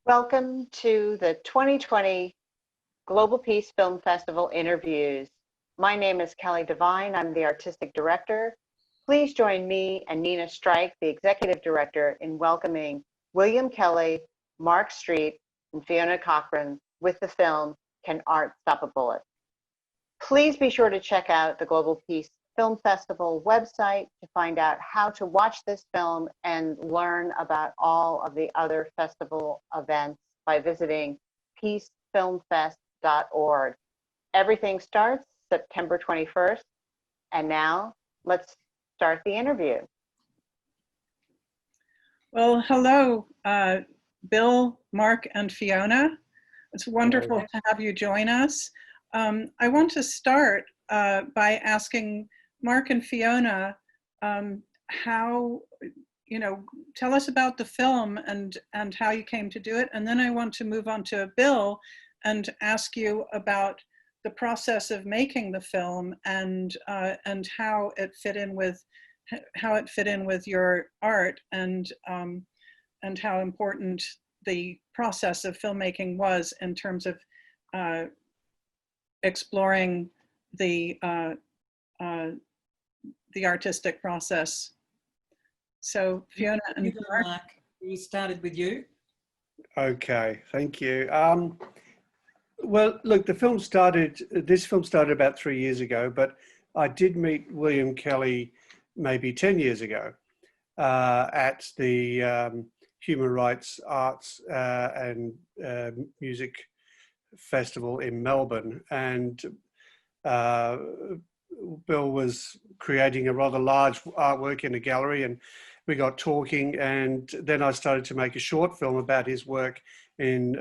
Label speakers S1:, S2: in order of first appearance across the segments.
S1: Welcome to the 2020 Global Peace Film Festival interviews. My name is Kelly Devine. I'm the artistic director. Please join me and Nina Strike, the executive director, in welcoming William Kelly, Mark Street, and Fiona Cochrane with the film Can Art Stop a Bullet? Please be sure to check out the Global Peace Film Festival website to find out how to watch this film and learn about all of the other festival events by visiting peacefilmfest.org. Everything starts September 21st. And now let's start the interview.
S2: Well, hello, Bill, Mark, and Fiona. It's wonderful to have you join us. I want to start by asking Mark and Fiona how, tell us about the film and how you came to do it. And then I want to move on to Bill and ask you about the process of making the film and how it fit in with your art and how important the process of filmmaking was in terms of exploring the artistic process. So Fiona and Mark,
S3: we started with you.
S4: Okay, thank you. Well, look, this film started about 3 years ago, but I did meet William Kelly maybe 10 years ago at the Human Rights Arts and Music Festival in Melbourne. And Bill was creating a rather large artwork in a gallery, and we got talking, and then I started to make a short film about his work in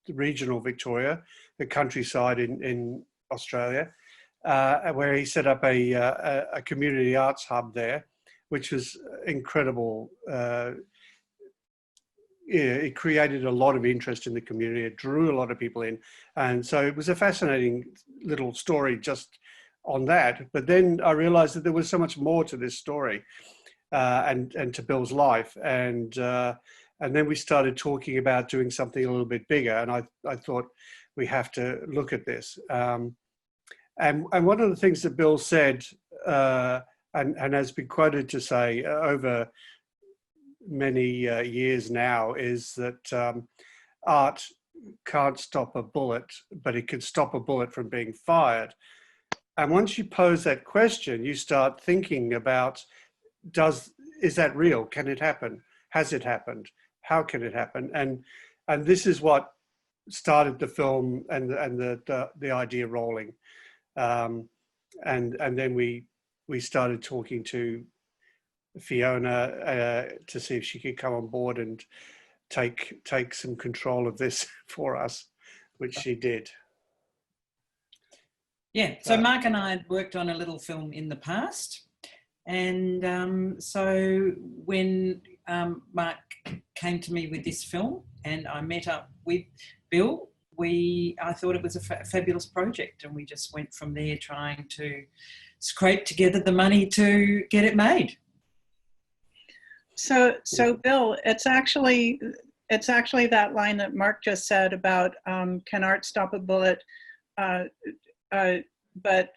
S4: regional Victoria, the countryside in Australia, where he set up a community arts hub there, which was incredible. It created a lot of interest in the community. It drew a lot of people in. And so it was a fascinating little story just on that. But then I realized that there was so much more to this story and to Bill's life. And then we started talking about doing something a little bit bigger. And I thought we have to look at this. And one of the things that Bill said, and has been quoted to say over many years now, is that art can't stop a bullet, but it can stop a bullet from being fired. And once you pose that question, you start thinking about, is that real? Can it happen? Has it happened? How can it happen? And this is what started the film and the idea rolling. And then we started talking to Fiona to see if she could come on board and take some control of this for us, which she did.
S3: Yeah, so Mark and I had worked on a little film in the past. And so when Mark came to me with this film and I met up with Bill, I thought it was a fabulous project, and we just went from there trying to scrape together the money to get it made.
S2: So Bill, it's actually that line that Mark just said about can art stop a bullet, but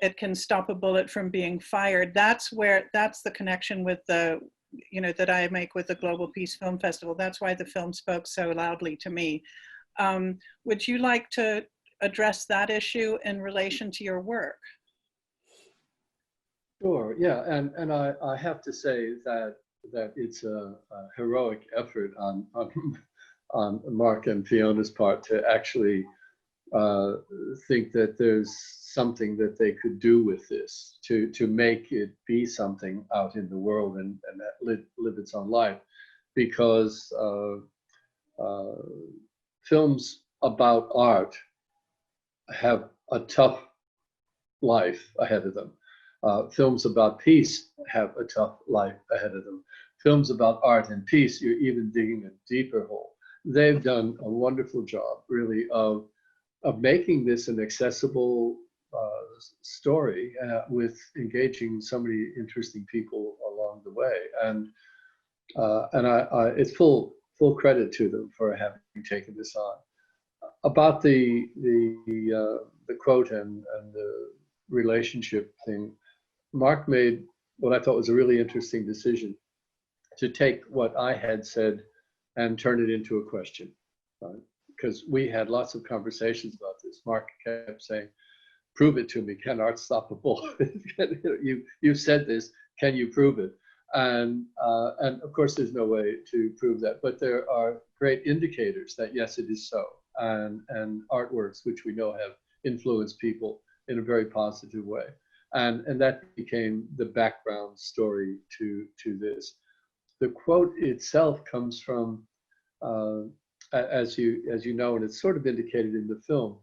S2: it can stop a bullet from being fired. That's the connection with the, that I make with the Global Peace Film Festival. That's why the film spoke so loudly to me. Would you like to address that issue in relation to your work?
S5: Sure, yeah, and I have to say that it's a heroic effort on Mark and Fiona's part to actually think that there's something that they could do with this to make it be something out in the world and live its own life, because films about art have a tough life ahead of them. Films about peace have a tough life ahead of them. Films about art and peace, you're even digging a deeper hole. They've done a wonderful job, really, of making this an accessible story with engaging so many interesting people along the way. And it's full full credit to them for having taken this on. About the quote and the relationship thing, Mark made what I thought was a really interesting decision to take what I had said and turn it into a question. Because we had lots of conversations about this. Mark kept saying, prove it to me, can art stop a bull? You said this, can you prove it? And of course there's no way to prove that, but there are great indicators that yes, it is so. And artworks, which we know have influenced people in a very positive way. And that became the background story to this. The quote itself comes from, as you know, and it's sort of indicated in the film,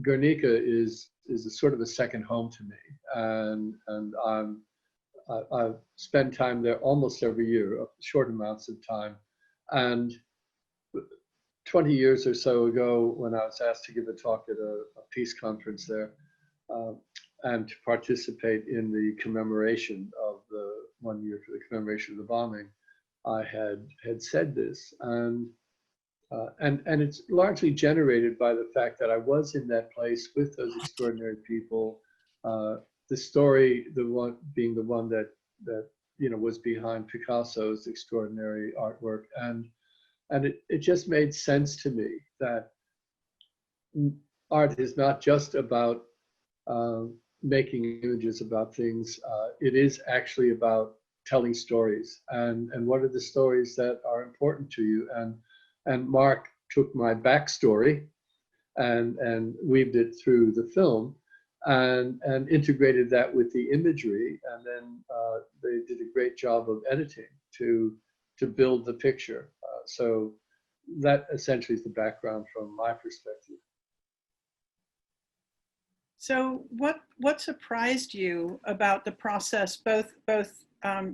S5: Guernica is a sort of a second home to me, and I spend time there almost every year, short amounts of time. And 20 years or so ago, when I was asked to give a talk at a peace conference there, and to participate in the commemoration of the 1 year for the commemoration of the bombing, I had said this, and it's largely generated by the fact that I was in that place with those extraordinary people. The story, being the one that was behind Picasso's extraordinary artwork, and it just made sense to me that art is not just about making images about things. It is actually about telling stories, and what are the stories that are important to you. And Mark took my backstory and weaved it through the film, and integrated that with the imagery, and then they did a great job of editing to build the picture. So that essentially is the background from my perspective.
S2: So what surprised you about the process, both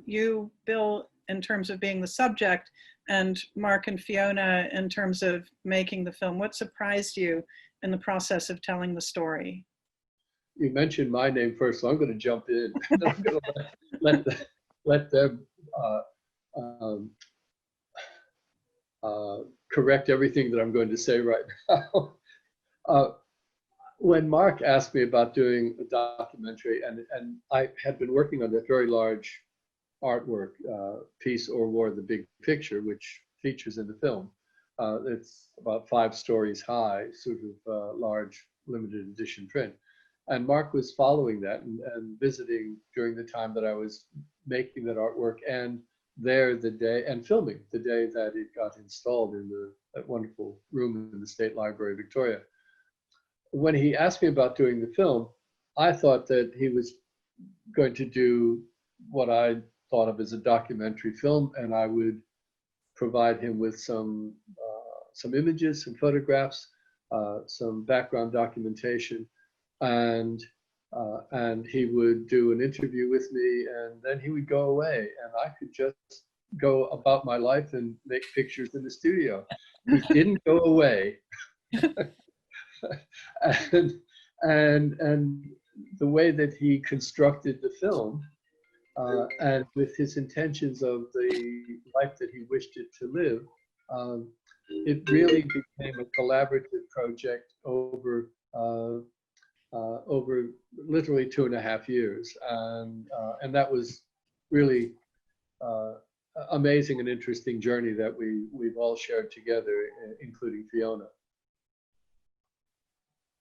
S2: you, Bill, in terms of being the subject, and Mark and Fiona in terms of making the film? What surprised you in the process of telling the story?
S5: You mentioned my name first, so I'm going to jump in. I'm going to let them correct everything that I'm going to say right now. When Mark asked me about doing a documentary, and I had been working on that very large artwork, Peace or War, the Big Picture, which features in the film. It's about 5 stories high, sort of large limited edition print. And Mark was following that and visiting during the time that I was making that artwork, and there the day, and filming the day that it got installed in that wonderful room in the State Library of Victoria. When he asked me about doing the film, I thought that he was going to do what I thought of as a documentary film, and I would provide him with some images, some photographs, some background documentation, and he would do an interview with me, and then he would go away, and I could just go about my life and make pictures in the studio. He didn't go away. and the way that he constructed the film, and with his intentions of the life that he wished it to live, it really became a collaborative project over literally 2.5 years, and that was really amazing and interesting journey that we've all shared together, including Fiona.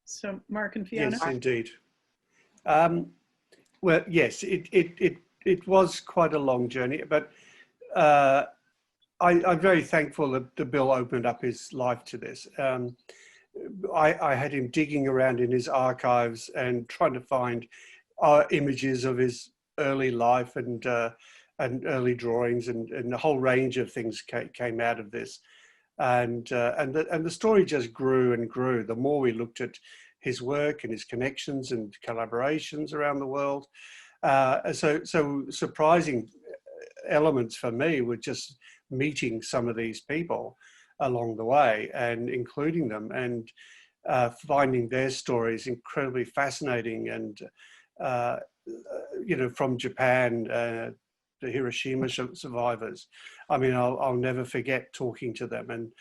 S2: So Mark and Fiona?
S4: Yes, indeed. Well, yes, it was quite a long journey, but I'm very thankful that Bill opened up his life to this. I had him digging around in his archives and trying to find images of his early life and early drawings, and a whole range of things came out of this. And the story just grew and grew. The more we looked at his work and his connections and collaborations around the world. So surprising elements for me were just meeting some of these people along the way and including them, and finding their stories incredibly fascinating. And from Japan the Hiroshima survivors. I mean, I'll never forget talking to them, and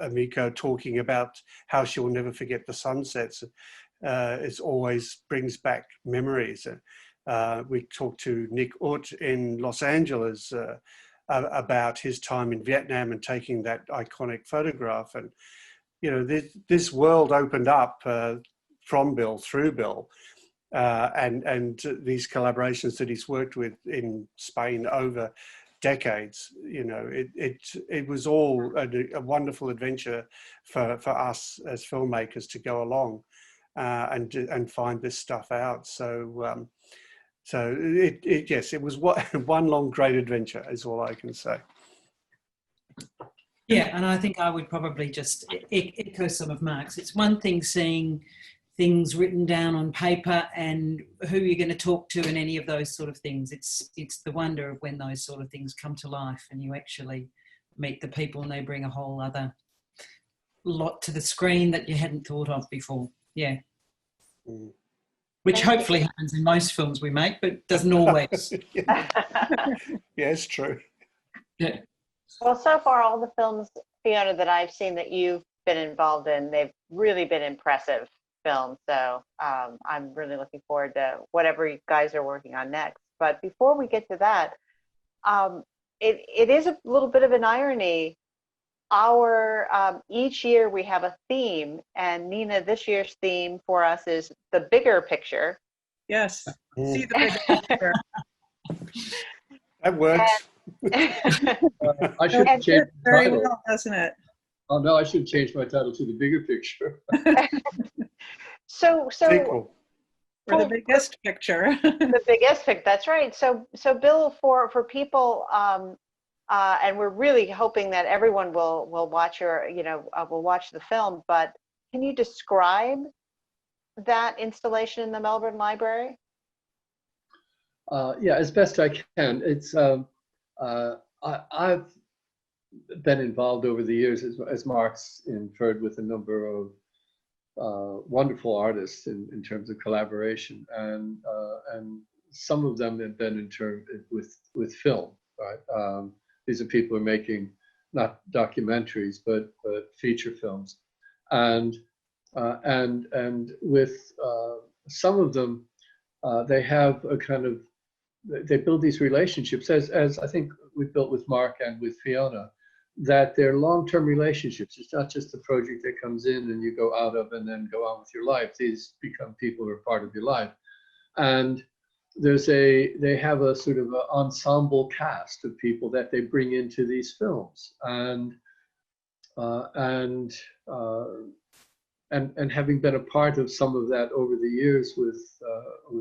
S4: Amiko talking about how she will never forget the sunsets. It always brings back memories. We talked to Nick Ut in Los Angeles about his time in Vietnam and taking that iconic photograph. And, you know, this world opened up from Bill, through Bill, and these collaborations that he's worked with in Spain over decades. You know, it was all a wonderful adventure for us as filmmakers to go along and find this stuff out. So yes, it was one long great adventure is all I can say.
S3: Yeah, and I think I would probably just echo some of Mark's. It's one thing seeing things written down on paper and who you're going to talk to and any of those sort of things. It's the wonder of when those sort of things come to life and you actually meet the people and they bring a whole other lot to the screen that you hadn't thought of before. Yeah.
S4: Mm.
S3: Which hopefully happens in most films we make, but doesn't always.
S4: Yeah, it's true.
S3: Yeah.
S1: Well, so far, all the films, Fiona, that I've seen that you've been involved in, they've really been impressive films. So I'm really looking forward to whatever you guys are working on next. But before we get to that, it is a little bit of an irony. Each year we have a theme, and Nina, this year's theme for us is the bigger picture.
S2: Yes, see the bigger picture.
S4: That works.
S5: I should
S2: It
S5: change
S2: fits
S5: the
S2: very
S5: title.
S2: well, doesn't it?
S5: Oh no, I should change my title to The Bigger Picture.
S1: So
S4: Sequel.
S2: For the biggest picture.
S1: the biggest pick, that's right. So Bill, for people, and we're really hoping that everyone will watch will watch the film, but can you describe that installation in the Melbourne Library?
S5: Yeah, as best I can. It's I've been involved over the years, as Mark's inferred, with a number of wonderful artists in terms of collaboration, and some of them have been with film. Right, these are people who are making not documentaries but feature films, and with some of them, they have a kind of, they build these relationships, as I think we've built with Mark and with Fiona, that they're long-term relationships. It's not just a project that comes in and you go out of and then go on with your life. These become people who are part of your life. And they have a sort of an ensemble cast of people that they bring into these films. And having been a part of some of that over the years with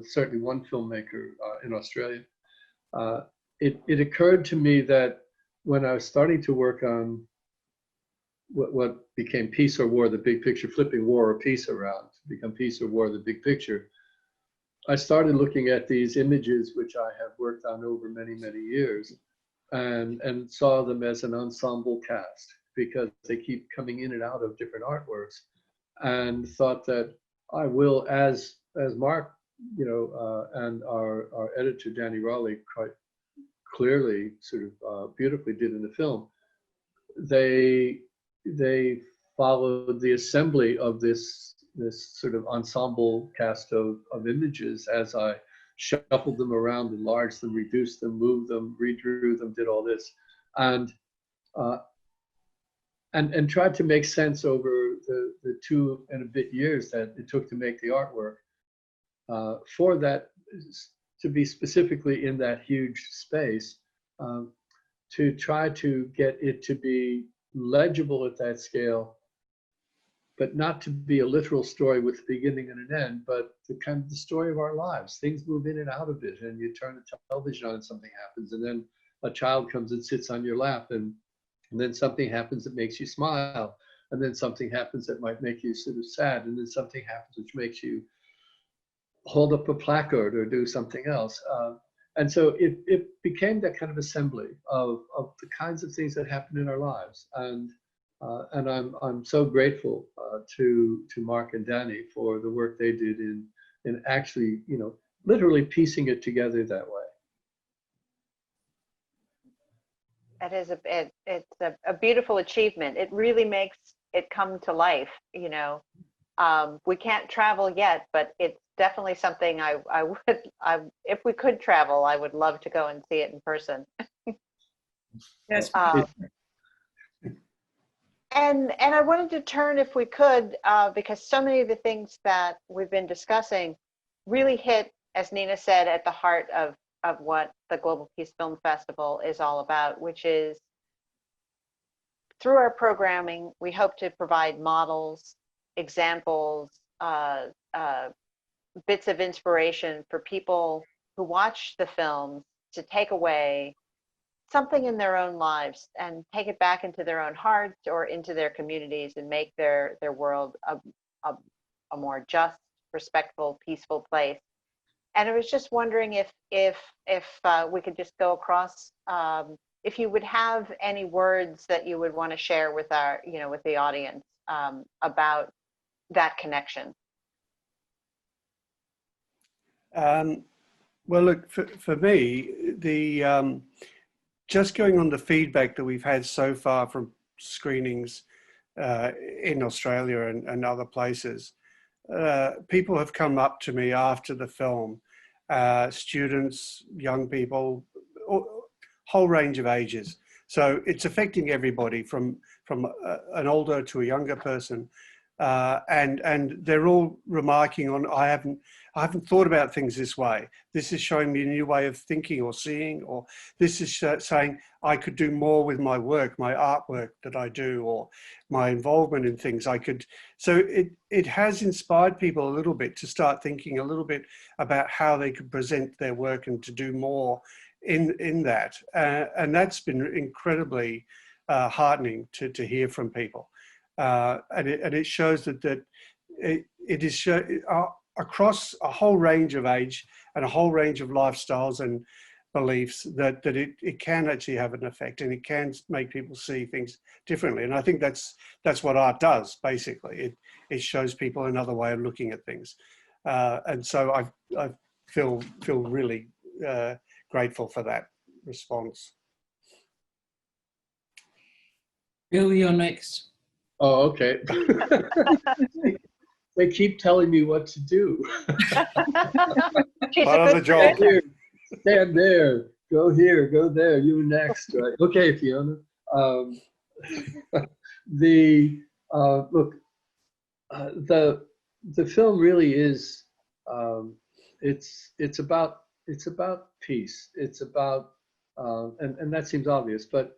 S5: certainly one filmmaker in Australia, it occurred to me that when I was starting to work on what became Peace or War, the Big Picture, flipping war or peace around to become Peace or War, the Big Picture, I started looking at these images, which I have worked on over many, many years, and saw them as an ensemble cast because they keep coming in and out of different artworks, and thought that I will, as Mark, and our editor Danny Raleigh quite clearly, sort of beautifully did in the film, they followed the assembly of this sort of ensemble cast of images as I shuffled them around, enlarged them, reduced them, moved them, redrew them, did all this, and tried to make sense over the 2 and a bit years that it took to make the artwork, for that to be specifically in that huge space, to try to get it to be legible at that scale, but not to be a literal story with a beginning and an end, but the kind of the story of our lives. Things move in and out of it, and you turn the television on and something happens, and then a child comes and sits on your lap, and then something happens that makes you smile, and then something happens that might make you sort of sad, and then something happens which makes you hold up a placard or do something else. And so it became that kind of assembly of the kinds of things that happen in our lives. And I'm so grateful to Mark and Danny for the work they did in actually, literally piecing it together that way.
S1: That is it's a beautiful achievement. It really makes it come to life, you know. We can't travel yet, but it's definitely something if we could travel, I would love to go and see it in person.
S2: Yes.
S1: And I wanted to turn, if we could, because so many of the things that we've been discussing really hit, as Nina said, at the heart of what the Global Peace Film Festival is all about, which is through our programming, we hope to provide models, examples, bits of inspiration for people who watch the films to take away something in their own lives and take it back into their own hearts or into their communities and make their world a more just, respectful, peaceful place. And I was just wondering if we could just go across, if you would have any words that you would want to share with our, you know, with the audience about that connection.
S4: Well, look, for me, the just going on the feedback that we've had so far from screenings in Australia and other places, people have come up to me after the film, students, young people, whole range of ages. So it's affecting everybody from an older to a younger person. And they're all remarking on, I haven't thought about things this way. This is showing me a new way of thinking or seeing, or this is saying I could do more with my work, my artwork that I do, or my involvement in things I could. So it has inspired people a little bit to start thinking a little bit about how they could present their work and to do more in that. And that's been incredibly heartening to hear from people. And it shows that it is across a whole range of age and a whole range of lifestyles and beliefs that it can actually have an effect, and it can make people see things differently. And I think that's what art does, basically. It shows people another way of looking at things. And so I feel really grateful for that response.
S3: Bill, you're next.
S5: Oh, okay. They keep telling me what to do.
S1: She's
S4: Part
S1: a
S4: of
S1: good
S4: the job.
S5: Stand here, stand there, go here, go there. You're next, right? Okay, Fiona. Look, the film really is. It's about peace. It's about and that seems obvious, but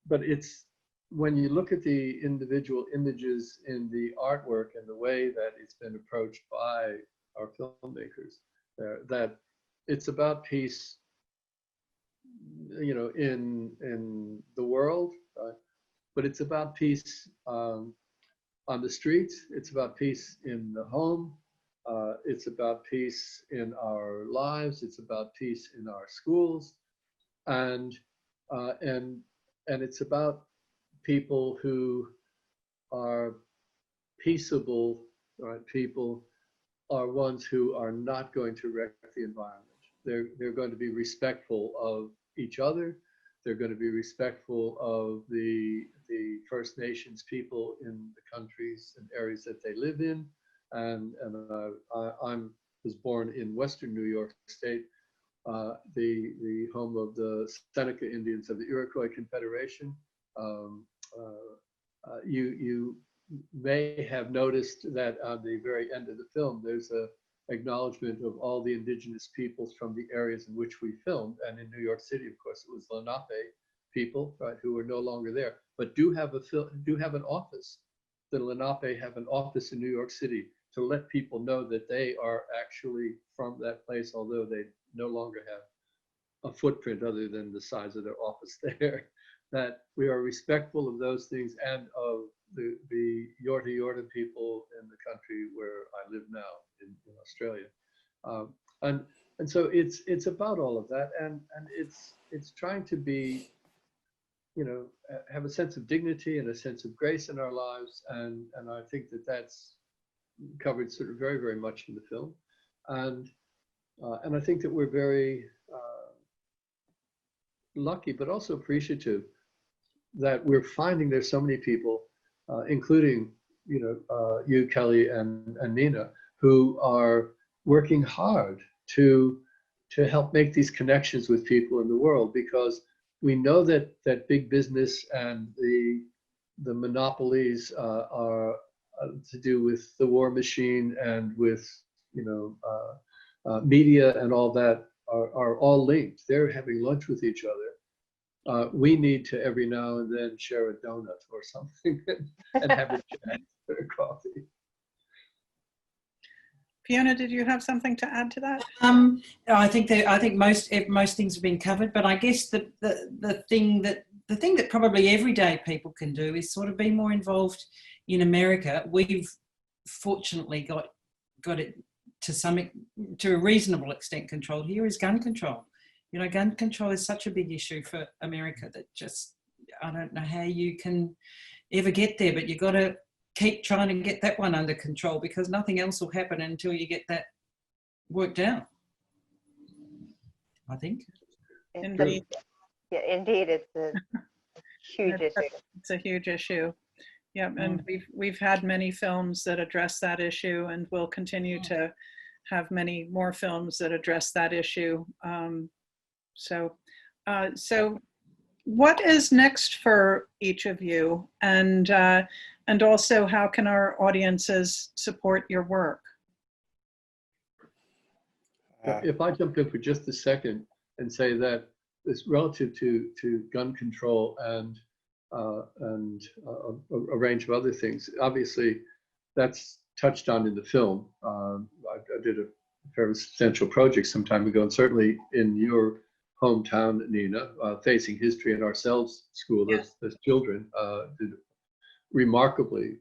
S5: it's, when you look at the individual images in the artwork and the way that it's been approached by our filmmakers, that it's about peace, you know, in the world, but it's about peace on the streets. It's about peace in the home. It's about peace in our lives. It's about peace in our schools, and it's about people who are peaceable, right? People are ones who are not going to wreck the environment. They're going to be respectful of each other. They're going to be respectful of the First Nations people in the countries and areas that they live in. And I was born in Western New York State, the home of the Seneca Indians of the Iroquois Confederation. You may have noticed that on the very end of the film, there's a acknowledgement of all the indigenous peoples from the areas in which we filmed. And in New York City, of course, it was Lenape people, right, who are no longer there, but do have an office. The Lenape have an office in New York City to let people know that they are actually from that place, although they no longer have a footprint other than the size of their office there. That we are respectful of those things and of the Yorta Yorta people in the country where I live now in Australia. And so it's about all of that, and it's trying to be, you know, have a sense of dignity and a sense of grace in our lives, and I think that that's covered sort of very, very much in the film, and I think that we're very lucky, but also appreciative that we're finding there's so many people, including you, Kelly, and Nina, who are working hard to help make these connections with people in the world, because we know that big business and the monopolies are to do with the war machine and with media and all that are all linked. They're having lunch with each other. We need to every now and then share a donut or something and have a chat or a coffee.
S2: Fiona, did you have something to add to that?
S3: I think most things have been covered, but I guess the thing that probably everyday people can do is sort of be more involved in America. We've fortunately got it to a reasonable extent controlled here, is gun control. Gun control is such a big issue for America that just, I don't know how you can ever get there, but you've got to keep trying to get that one under control, because nothing else will happen until you get that worked out, I think.
S2: Indeed.
S1: Yeah, indeed, it's a huge issue.
S2: It's a huge issue. Yeah, and we've had many films that address that issue, and we'll continue to have many more films that address that issue. So what is next for each of you, and also how can our audiences support your work?
S5: If I jump in for just a second and say that it's relative to gun control and a range of other things. Obviously, that's touched on in the film. I did a very substantial project some time ago, and certainly in your hometown, Nina, Facing History and Ourselves School, as children, did remarkably,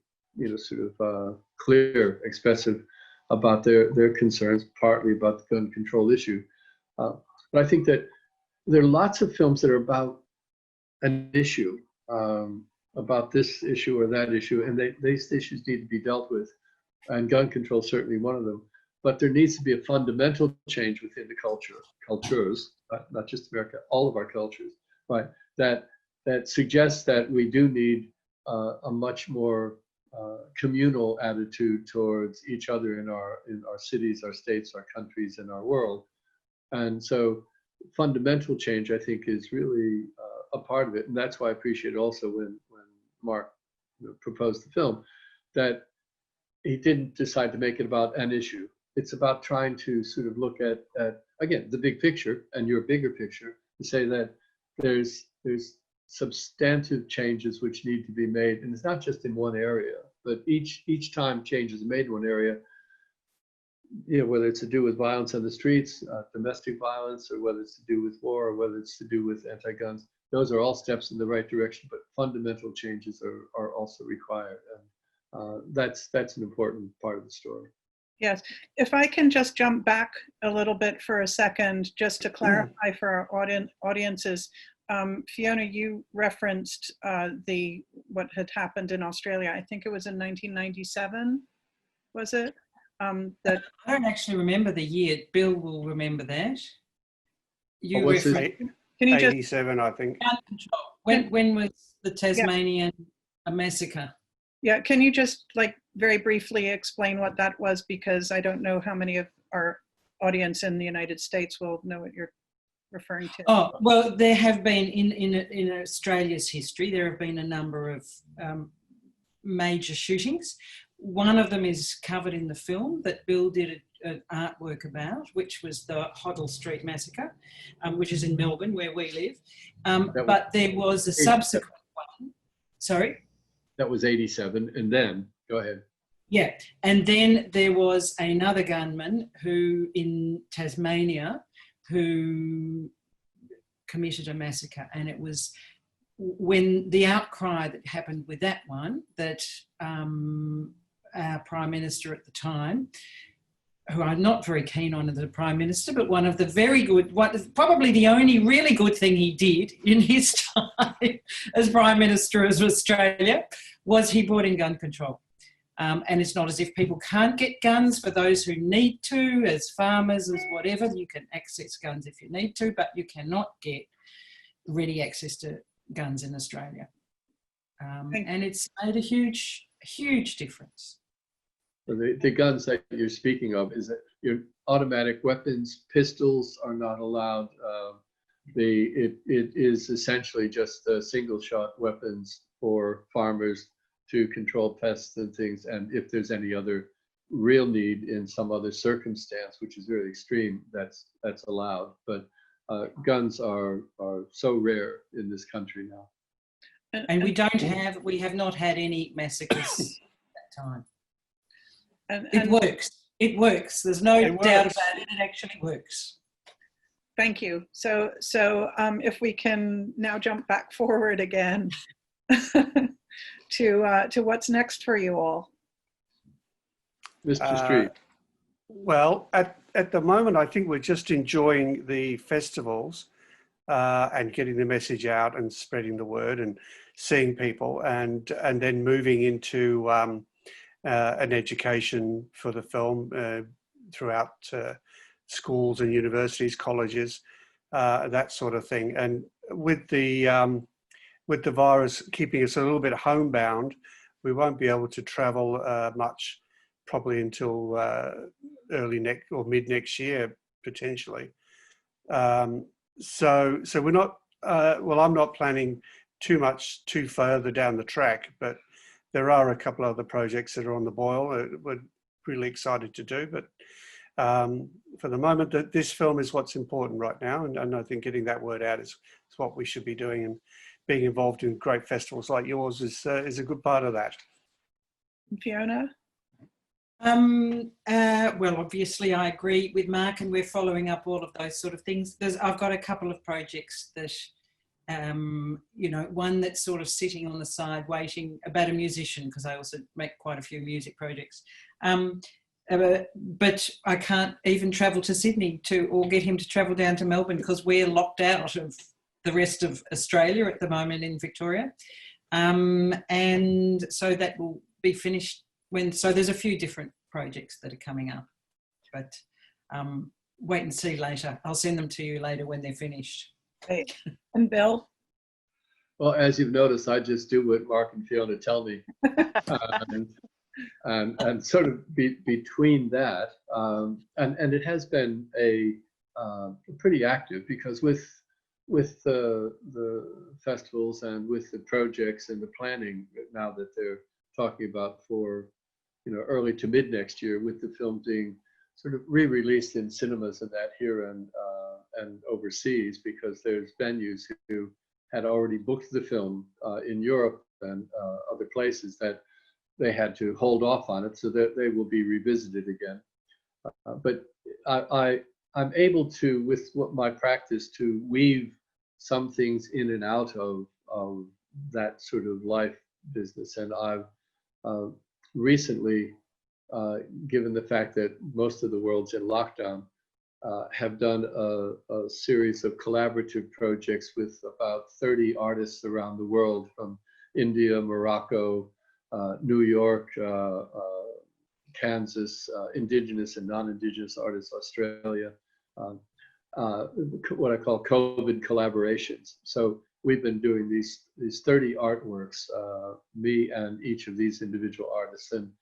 S5: sort of clear, expressive about their concerns, partly about the gun control issue. But I think that there are lots of films that are about an issue, about this issue or that issue, and these issues need to be dealt with, and gun control is certainly one of them. But there needs to be a fundamental change within the cultures, not just America, all of our cultures, right? That suggests that we do need a much more communal attitude towards each other in our cities, our states, our countries, and our world. And so fundamental change, I think, is really a part of it. And that's why I appreciate also when Mark proposed the film, that he didn't decide to make it about an issue. It's about trying to sort of look at again, the big picture and your bigger picture, to say that there's substantive changes which need to be made. And it's not just in one area, but each time changes are made in one area, whether it's to do with violence on the streets, domestic violence, or whether it's to do with war, or whether it's to do with anti-guns, those are all steps in the right direction, but fundamental changes are also required. And that's an important part of the story.
S2: Yes, if I can just jump back a little bit for a second, just to clarify for our audiences. Fiona, you referenced what had happened in Australia. I think it was in 1997, was it? That
S3: I don't actually remember the year. Bill will remember that. You
S5: what's this?
S2: Can you
S4: 87, I think.
S3: When was the Tasmanian massacre?
S2: Yeah, can you just very briefly explain what that was, because I don't know how many of our audience in the United States will know what you're referring to.
S3: Oh, well, there have been in Australia's history, there have been a number of major shootings. One of them is covered in the film that Bill did an artwork about, which was the Hoddle Street Massacre, which is in Melbourne, where we live. But there was a subsequent one. Sorry?
S5: That was 87, and then, go ahead.
S3: Yeah, and then there was another gunman who, in Tasmania, who committed a massacre. And it was when the outcry that happened with that one, that our Prime Minister at the time, who I'm not very keen on as a Prime Minister, but one of the very good, probably the only really good thing he did in his time as Prime Minister of Australia, was he brought in gun control. And it's not as if people can't get guns. For those who need to, as farmers, as whatever, you can access guns if you need to, but you cannot get ready access to guns in Australia. and it's made a huge difference.
S5: The guns that you're speaking of, is that your automatic weapons, pistols are not allowed. It is essentially just single shot weapons for farmers to control pests and things. And if there's any other real need in some other circumstance, which is really extreme, that's allowed. But guns are so rare in this country now.
S3: And we have not had any massacres at that time. It works. It works. There's no doubt about it. It actually works.
S2: Thank you. So if we can now jump back forward again to what's next for you all.
S5: Mr. Street.
S4: Well, at the moment, I think we're just enjoying the festivals and getting the message out and spreading the word and seeing people, and then moving into an education for the film throughout schools and universities, colleges, that sort of thing. And with the virus keeping us a little bit homebound, we won't be able to travel much, probably until early next or mid next year potentially. So we're not. Well, I'm not planning too further down the track, but there are a couple other projects that are on the boil that we're really excited to do. But for the moment, this film is what's important right now. And I think getting that word out is what we should be doing. And being involved in great festivals like yours is a good part of that.
S2: Fiona?
S3: Well, obviously I agree with Mark, and we're following up all of those sort of things. I've got a couple of projects that, one that's sort of sitting on the side waiting about a musician, because I also make quite a few music projects. But I can't even travel to Sydney or get him to travel down to Melbourne because we're locked out of the rest of Australia at the moment in Victoria. And so that will be finished so there's a few different projects that are coming up, but wait and see later. I'll send them to you later when they're finished.
S2: Great. And Bill?
S5: Well, as you've noticed, I just do what Mark and Fiona tell me. And sort of between that, and it has been a pretty active, because with the festivals and with the projects and the planning now that they're talking about for early to mid next year, with the film being sort of re-released in cinemas and that here and overseas, because there's venues who had already booked the film in Europe and other places that they had to hold off on it, so that they will be revisited again. But I'm able to, with what my practice, to weave some things in and out of that sort of life business. And I've recently, given the fact that most of the world's in lockdown, have done a series of collaborative projects with about 30 artists around the world, from India, Morocco, New York, Kansas, indigenous and non-indigenous artists, Australia, what I call COVID collaborations. So we've been doing these 30 artworks, me and each of these individual artists, and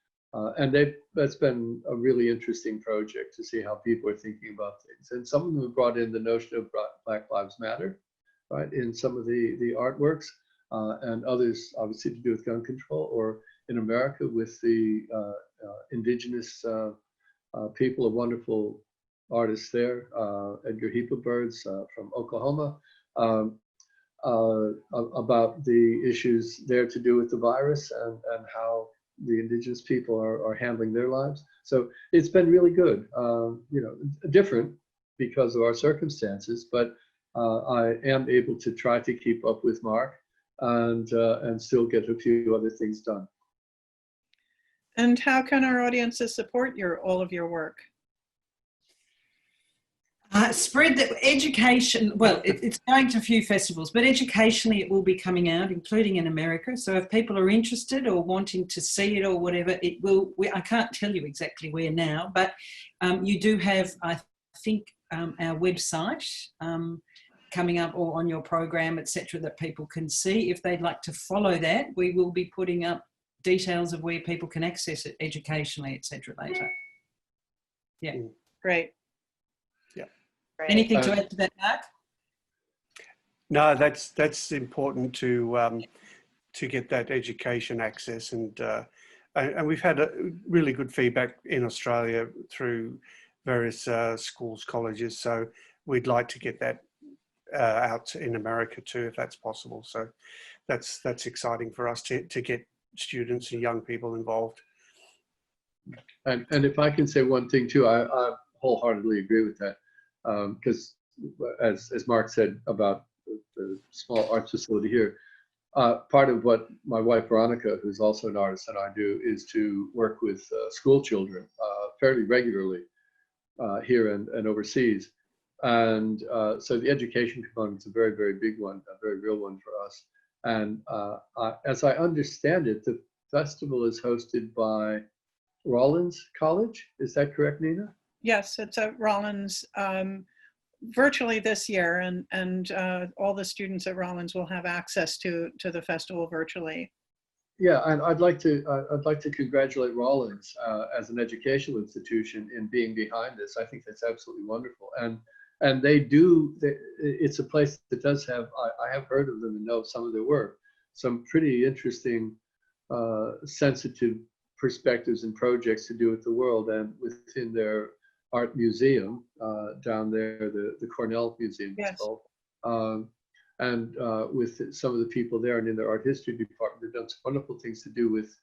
S5: that's been a really interesting project to see how people are thinking about things. And some of them have brought in the notion of Black Lives Matter, right, in some of the artworks, and others obviously to do with gun control, or in America with the indigenous people, a wonderful artist there, Edgar Heapabirds from Oklahoma, about the issues there to do with the virus and how the indigenous people are handling their lives. So it's been really good, different because of our circumstances, but I am able to try to keep up with Mark and still get a few other things done.
S2: And how can our audiences support all of your work?
S3: Spread the education. Well, it's going to a few festivals, but educationally it will be coming out, including in America. So if people are interested or wanting to see it or whatever, it will. I can't tell you exactly where now, but you do have, I think, our website coming up or on your program, etc., that people can see. If they'd like to follow that, we will be putting up details of where people can access it educationally, etc. later. Yeah.
S2: Great.
S4: Yeah.
S1: Great.
S3: Anything to add to that, Mark?
S4: No, that's important to get that education access, and we've had really good feedback in Australia through various schools, colleges. So we'd like to get that out in America too, if that's possible. So that's exciting for us to get students and young people involved.
S5: And if I can say one thing too, I wholeheartedly agree with that, because as Mark said about the small arts facility here, part of what my wife Veronica, who's also an artist, and I do is to work with school children fairly regularly here and overseas. And so the education component is a very, very big one, a very real one for us. And as I understand it, the festival is hosted by Rollins College. Is that correct, Nina?
S2: Yes, it's at Rollins virtually this year, and all the students at Rollins will have access to the festival virtually.
S5: Yeah, and I'd like to congratulate Rollins as an educational institution in being behind this. I think that's absolutely wonderful, and it's a place that does have. I have heard of them and know some of their work. Some pretty interesting, sensitive perspectives and projects to do with the world, and within their art museum down there, the Cornell Museum,
S2: yes.
S5: It's called. And with some of the people there and in their art history department, they've done some wonderful things to do with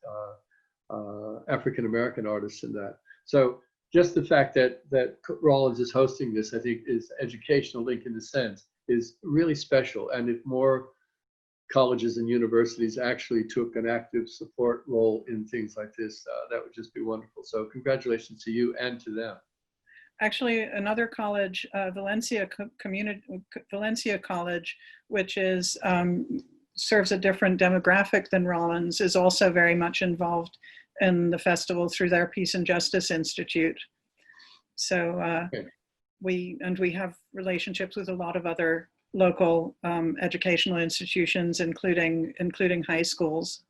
S5: African-American artists and that. So just the fact that Rollins is hosting this, I think, is educational link in the sense, is really special. And if more colleges and universities actually took an active support role in things like this, that would just be wonderful. So congratulations to you and to them.
S2: Actually, another college, Valencia College, which is serves a different demographic than Rollins, is also very much involved in the festival through their Peace and Justice Institute. So
S5: Okay.
S2: we have relationships with a lot of other local educational institutions, including high schools.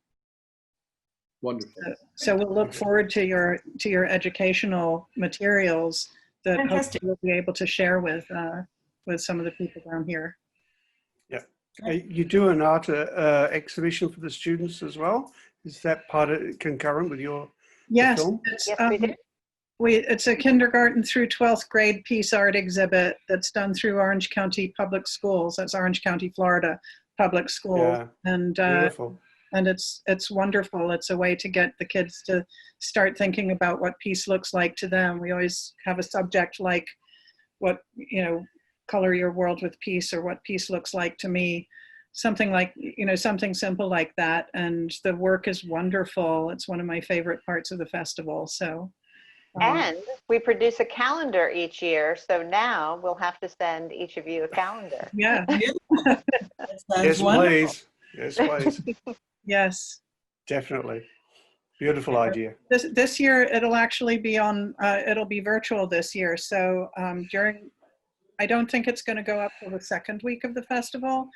S5: Wonderful.
S2: So we'll look forward to your educational materials that
S3: Fantastic.
S2: hopefully we'll be able to share with some of the people down here.
S4: Yeah. You do an art exhibition for the students as well? Is that part of concurrent with your
S2: Yes,
S4: film?
S2: it's,
S1: Yes, we do.
S2: it's a kindergarten through 12th grade piece art exhibit that's done through Orange County Public Schools. That's Orange County, Florida Public Schools.
S4: Yeah,
S2: And
S4: beautiful.
S2: and it's wonderful. It's a way to get the kids to start thinking about what peace looks like to them. We always have a subject like what, color your world with peace, or what peace looks like to me. Something like, something simple like that. And the work is wonderful. It's one of my favorite parts of the festival. So.
S1: And we produce a calendar each year. So now we'll have to send each of you a calendar.
S2: Yeah.
S4: Yes, please. Yes, please.
S2: Yes.
S4: Definitely. Beautiful idea.
S2: This year it'll actually be it'll be virtual this year. So I don't think it's going to go up till the second week of the festival,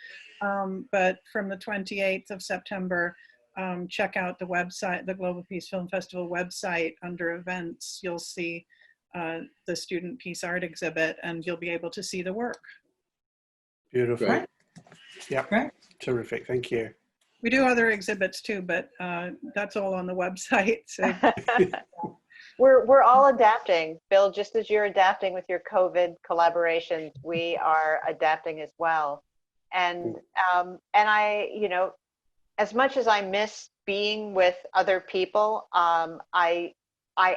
S2: but from the 28th of September, check out the website, the Global Peace Film Festival website. Under events, you'll see the student peace art exhibit, and you'll be able to see the work.
S4: Beautiful.
S5: Great.
S4: Yeah.
S3: Great.
S4: Terrific. Thank you.
S2: We do other exhibits too, but that's all on the website. So.
S1: We're all adapting, Bill, just as you're adapting with your COVID collaborations, we are adapting as well. And I, as much as I miss being with other people, I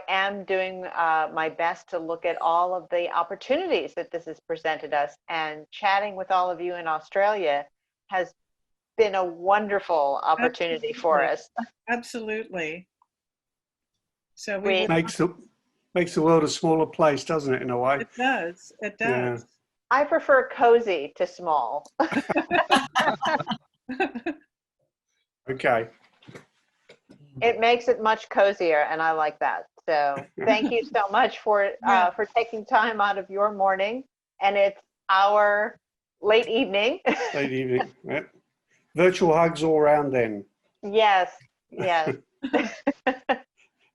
S1: am doing my best to look at all of the opportunities that this has presented us, and chatting with all of you in Australia has been a wonderful opportunity for us.
S2: Absolutely. So
S4: Makes the world a smaller place, doesn't it, in a way?
S2: It does. It does.
S1: I prefer cozy to small.
S4: Okay.
S1: It makes it much cozier, and I like that. So thank you so much for taking time out of your morning. And it's our late evening.
S4: Late evening. Yeah. Virtual hugs all round then.
S1: Yes, yes.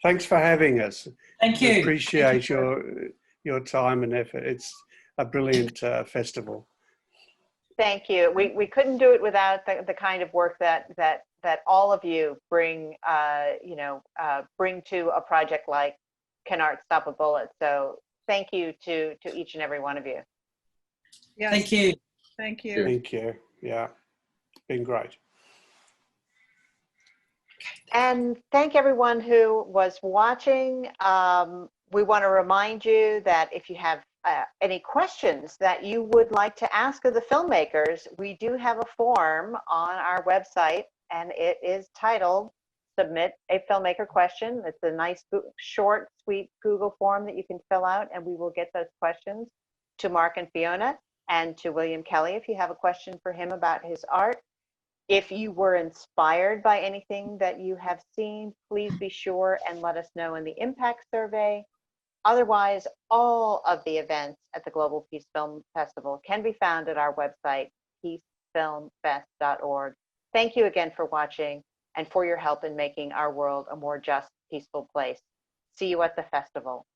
S4: Thanks for having us.
S3: Thank you.
S4: Appreciate
S3: Thank you.
S4: your time and effort. It's a brilliant festival.
S1: Thank you. We couldn't do it without the kind of work that all of you bring, bring to a project like Can Art Stop a Bullet? So thank you to each and every one of you.
S2: Yes.
S3: Thank you.
S2: Thank you.
S4: Thank you. Yeah, been great.
S1: And thank everyone who was watching. We want to remind you that if you have any questions that you would like to ask of the filmmakers, we do have a form on our website, and it is titled Submit a Filmmaker Question. It's a nice, short, sweet Google form that you can fill out, and we will get those questions to Mark and Fiona and to William Kelly if you have a question for him about his art. If you were inspired by anything that you have seen, please be sure and let us know in the impact survey. Otherwise, all of the events at the Global Peace Film Festival can be found at our website, peacefilmfest.org. Thank you again for watching and for your help in making our world a more just, peaceful place. See you at the festival.